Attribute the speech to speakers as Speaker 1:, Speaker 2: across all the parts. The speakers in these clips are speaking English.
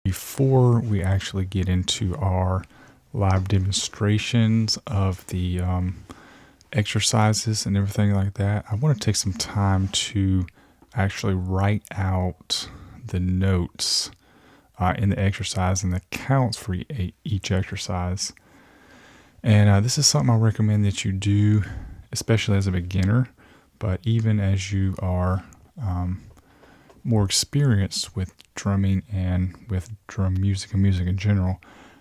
Speaker 1: Before we actually get into our live demonstrations of the exercises and everything like that, I want to take some time to actually write out the notes in the exercise and the counts for each exercise. And this is something I recommend that you do, especially as a beginner, but even as you are more experienced with drumming and with drum music and music in general,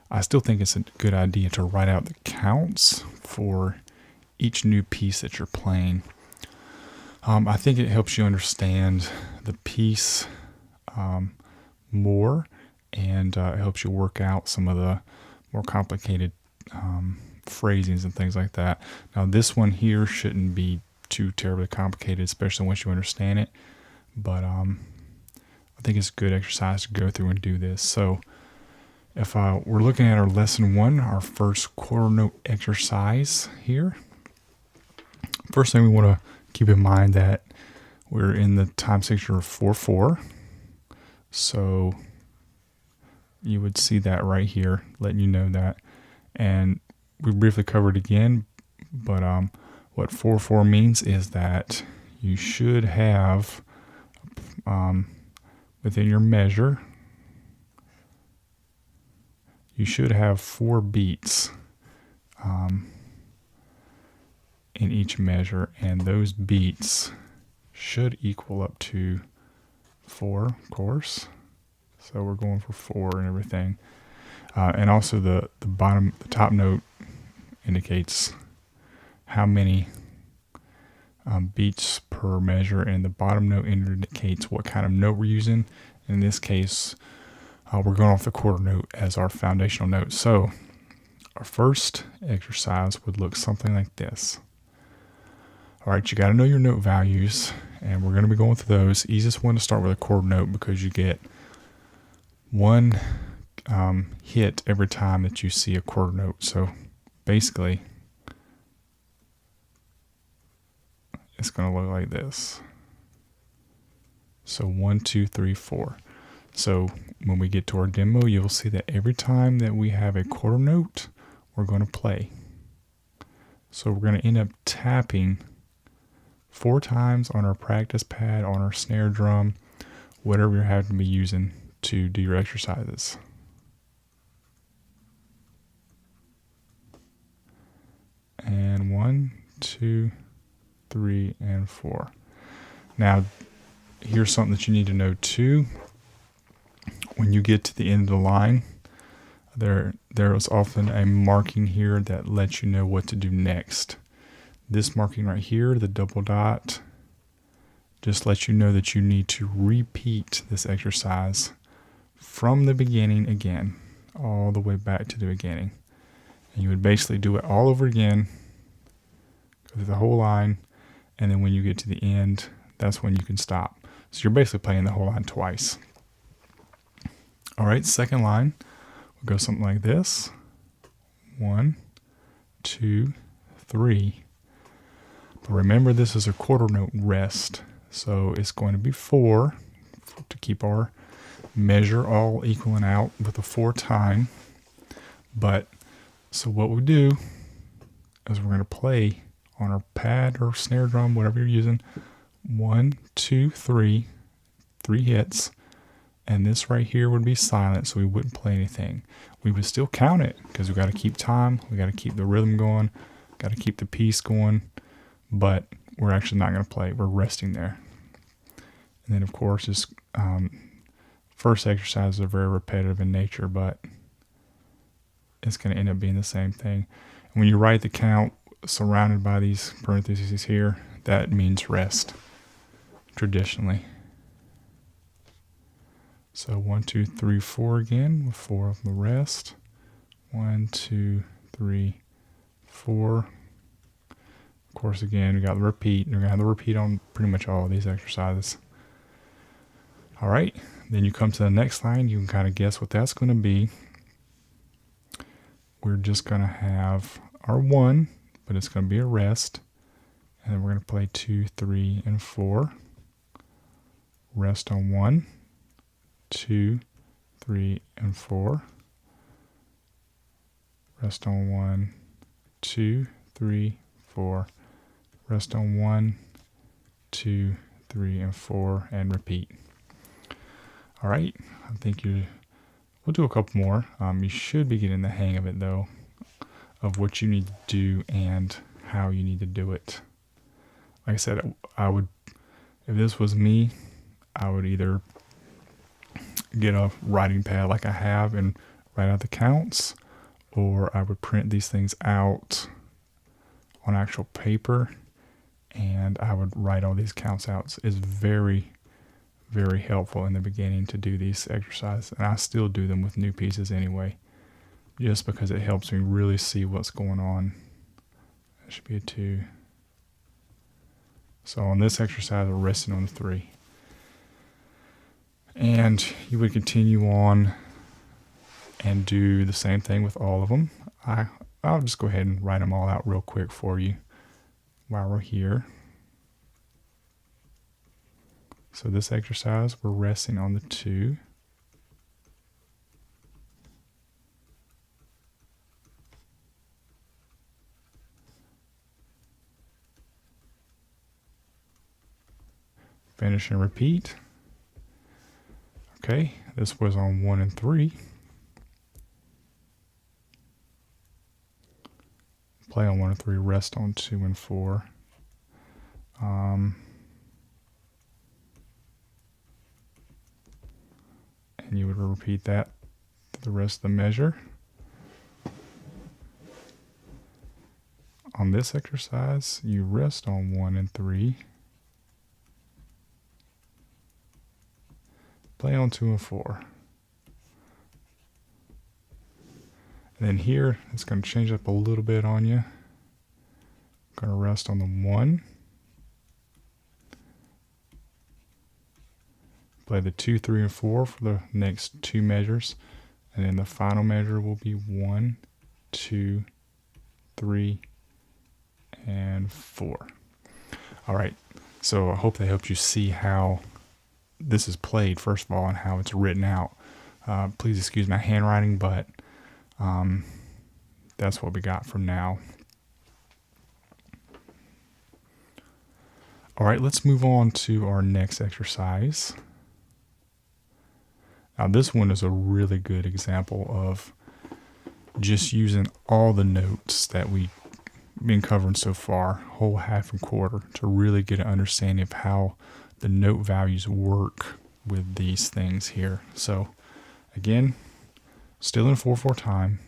Speaker 1: I still think it's a good idea to write out the counts for each new piece that you're playing. I think it helps you understand the piece more, and it helps you work out some of the more complicated phrasings and things like that. Now, this one here shouldn't be too terribly complicated, especially once you understand it, but I think it's a good exercise to go through and do this. So if we're looking at our lesson 1, our first quarter note exercise here, first thing we want to keep in mind that we're in the time signature of 4/4. So you would see that right here, letting you know that. And we briefly covered again, but what 4/4 means is that you should have within your measure, you should have 4 beats in each measure, and those beats should equal up to 4, of course. So we're going for 4 and everything. And also the top note indicates how many beats per measure, and the bottom note indicates what kind of note we're using. In this case, we're going off the quarter note as our foundational note. So our first exercise would look something like this. All right, you got to know your note values, and we're going to be going through those. Easiest one to start with a quarter note, because you get one hit every time that you see a quarter note. So basically, it's going to look like this. So 1, 2, 3, 4. So when we get to our demo, you'll see that every time that we have a quarter note, we're going to play. So we're going to end up tapping 4 times on our practice pad, on our snare drum, whatever you're having to be using to do your exercises. And 1, 2, 3, and 4. Now, here's something that you need to know too. When you get to the end of the line, there is often a marking here that lets you know what to do next. This marking right here, the double dot, just lets you know that you need to repeat this exercise from the beginning again, all the way back to the beginning. And you would basically do it all over again, go through the whole line, and then when you get to the end, that's when you can stop. So you're basically playing the whole line twice. All right, second line, we'll go something like this. 1, 2, 3. But remember, this is a quarter note rest. So it's going to be 4 to keep our measure all equaling out with a 4 time. But so what we do is we're going to play on our pad or snare drum, whatever you're using. 1, 2, 3, 3 hits. And this right here would be silent, so we wouldn't play anything. We would still count it, because we got to keep time, we got to keep the rhythm going, got to keep the piece going, but we're actually not going to play. We're resting there. And then, of course, this first exercises are very repetitive in nature, but it's going to end up being the same thing. And when you write the count surrounded by these parentheses here, that means rest, traditionally. So 1, 2, 3, 4 again, with 4 of the rest. 1, 2, 3, 4. Of course, again, we got the repeat. We're going to have the repeat on pretty much all of these exercises. All right, then you come to the next line. You can kind of guess what that's going to be. We're just going to have our 1, but it's going to be a rest. And then we're going to play 2, 3, and 4. Rest on 1, 2, 3, and 4. Rest on 1, 2, 3, 4. Rest on 1, 2, 3, and 4, and repeat. All right, I think we'll do a couple more. You should be getting the hang of it though, of what you need to do and how you need to do it. Like I said, if this was me, I would either get a writing pad like I have and write out the counts, or I would print these things out on actual paper and I would write all these counts out. It's very, very helpful in the beginning to do these exercises, and I still do them with new pieces anyway, just because it helps me really see what's going on. That should be a 2. So on this exercise, we're resting on the 3. And you would continue on and do the same thing with all of them. I'll just go ahead and write them all out real quick for you while we're here. So this exercise, we're resting on the 2. Finish and repeat. Okay, this was on 1 and 3. Play on 1 and 3, rest on 2 and 4. And you would repeat that to the rest of the measure. On this exercise, you rest on 1 and 3. Play on 2 and 4. And then here, it's going to change up a little bit on you. I'm going to rest on the 1. Play the 2, 3, and 4 for the next 2 measures. And then the final measure will be 1, 2, 3, and 4. All right, so I hope that helped you see how this is played, first of all, and how it's written out. Please excuse my handwriting, but that's what we got for now. All right, let's move on to our next exercise. Now this one is a really good example of just using all the notes that we've been covering so far, whole, half, and quarter, to really get an understanding of how the note values work with these things here. So again, still in 4/4 time.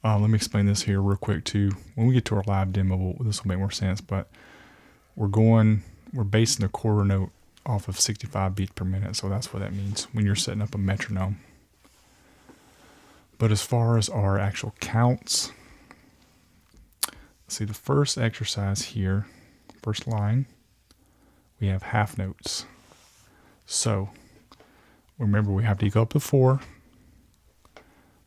Speaker 1: Let me explain this here real quick too. When we get to our live demo, this will make more sense, but we're basing the quarter note off of 65 beats per minute. So that's what that means when you're setting up a metronome. But as far as our actual counts, see the first exercise here, first line, we have half notes. So remember, we have to equal up to 4.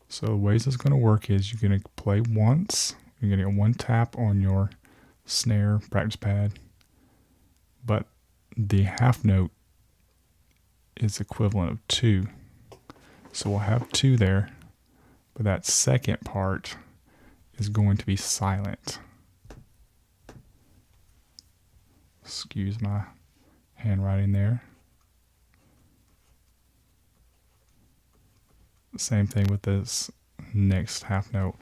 Speaker 1: So the ways it's going to work is you're going to play once. You're going to get 1 tap on your snare practice pad. But the half note is equivalent of 2. So we'll have 2 there. But that second part is going to be silent. Excuse my handwriting there. Same thing with this next half note.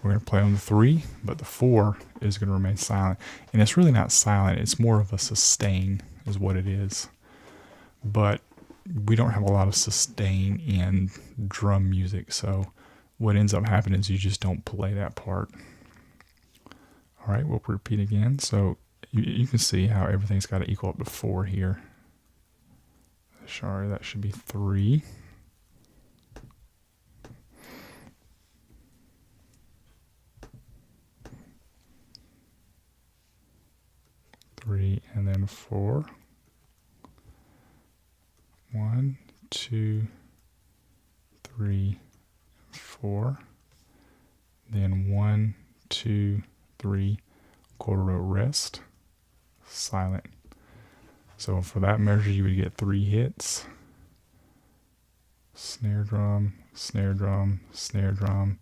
Speaker 1: We're going to play on the 3, but the 4 is going to remain silent. And it's really not silent, it's more of a sustain is what it is. But we don't have a lot of sustain in drum music, so what ends up happening is you just don't play that part. All right, we'll repeat again. So you can see how everything's got to equal up to 4 here. Sorry, that should be 3. And then 4. 1, 2, 3, 4. Then 1, 2, 3, quarter note rest, silent. So for that measure, you would get 3 hits. snare drum, snare drum, snare drum,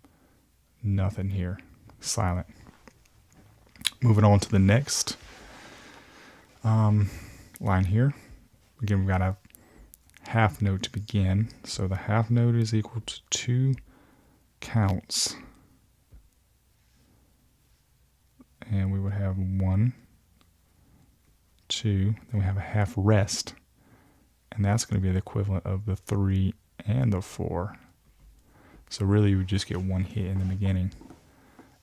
Speaker 1: nothing here, silent. Moving on to the next line here. Again, we've got a half note to begin, so the half note is equal to 2 counts, and we would have 1, 2, then we have a half rest, and that's going to be the equivalent of the 3 and the 4. So really, you would just get one hit in the beginning.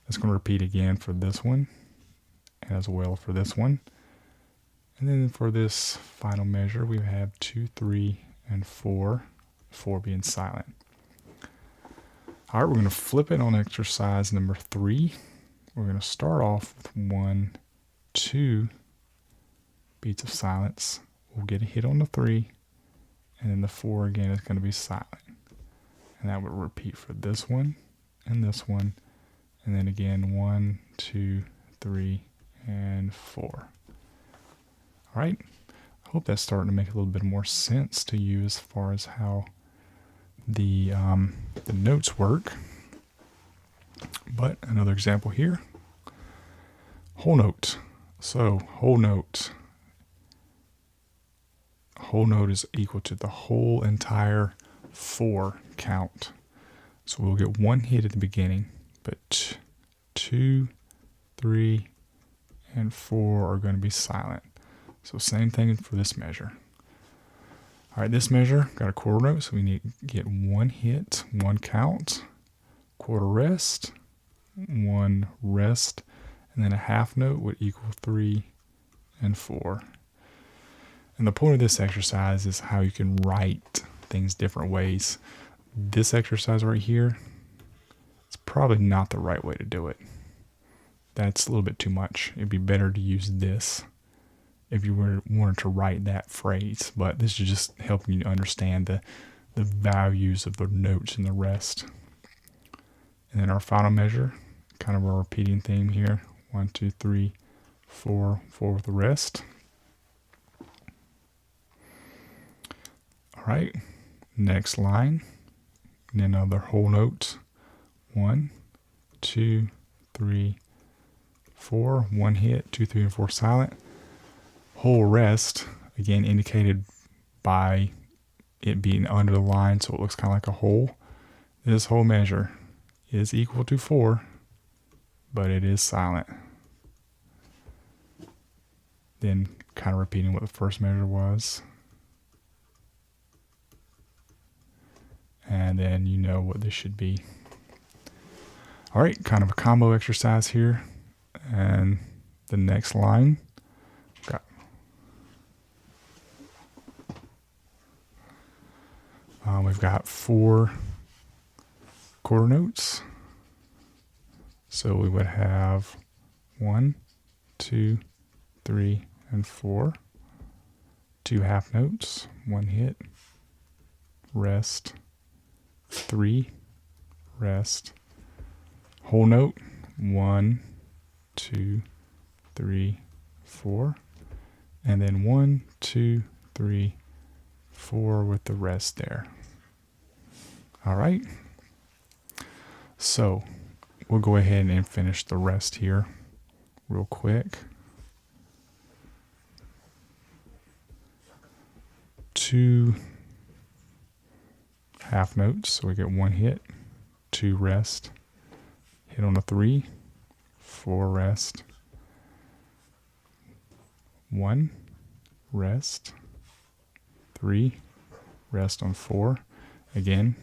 Speaker 1: It's going to repeat again for this one, as well for this one. And then for this final measure, we have 2, 3, and 4, 4 being silent. All right, we're going to flip it on exercise number 3. We're going to start off with 1, 2 beats of silence. We'll get a hit on the 3, and then the 4 again is going to be silent. And that would repeat for this one, and then again 1, 2, 3, and 4. All right, I hope that's starting to make a little bit more sense to you as far as how the notes work. But another example here, whole note. So whole note is equal to the whole entire 4 count. So we'll get one hit at the beginning, but 2, 3, and 4 are going to be silent. So same thing for this measure. All right, this measure got a quarter note, so we need to get one hit, one count, quarter rest, one rest, and then a half note would equal 3 and 4. And the point of this exercise is how you can write things different ways. This exercise right here, it's probably not the right way to do it. That's a little bit too much. It'd be better to use this if you wanted to write that phrase, but this is just helping you understand the values of the notes and the rest. And then our final measure, kind of a repeating theme here, 1, 2, 3, 4, 4 with the rest. All right, next line, and another whole note, 1, 2, 3, 4, one hit, 2, 3, and 4 silent. Whole rest, again indicated by it being under the line, so it looks kind of like a hole. This whole measure is equal to 4, but it is silent. Then kind of repeating what the first measure was. And then you know what this should be. All right, kind of a combo exercise here. And the next line, we've got 4 quarter notes. So we would have 1, 2, 3, and 4. 2 half notes, 1 hit, rest, 3, rest, whole note, 1, 2, 3, 4, and then 1, 2, 3, 4 with the rest there. All right, so we'll go ahead and finish the rest here real quick. 2 half notes, so we get 1 hit, 2 rest, hit on the 3, 4 rest, 1 rest, 3 rest on 4. Again,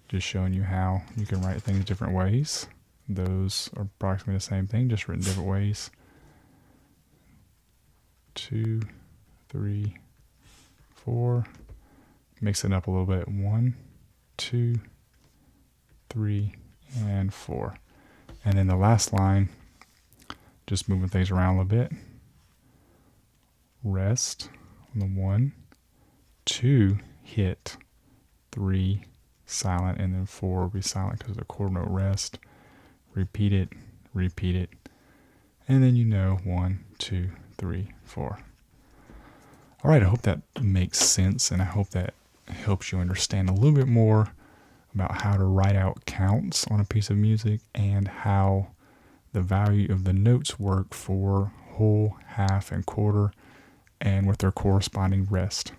Speaker 1: just showing you how you can write things different ways. Those are approximately the same thing, just written different ways. 2, 3, 4. Mix it up a little bit. 1, 2, 3, and 4. And then the last line, just moving things around a little bit. Rest on the 1, 2 hit, 3 silent, and then 4 will be silent because of the quarter note rest. Repeat it, and then you know 1, 2, 3, 4. All right, I hope that makes sense, and I hope that helps you understand a little bit more about how to write out counts on a piece of music and how the value of the notes work for whole, half, and quarter, and with their corresponding rest.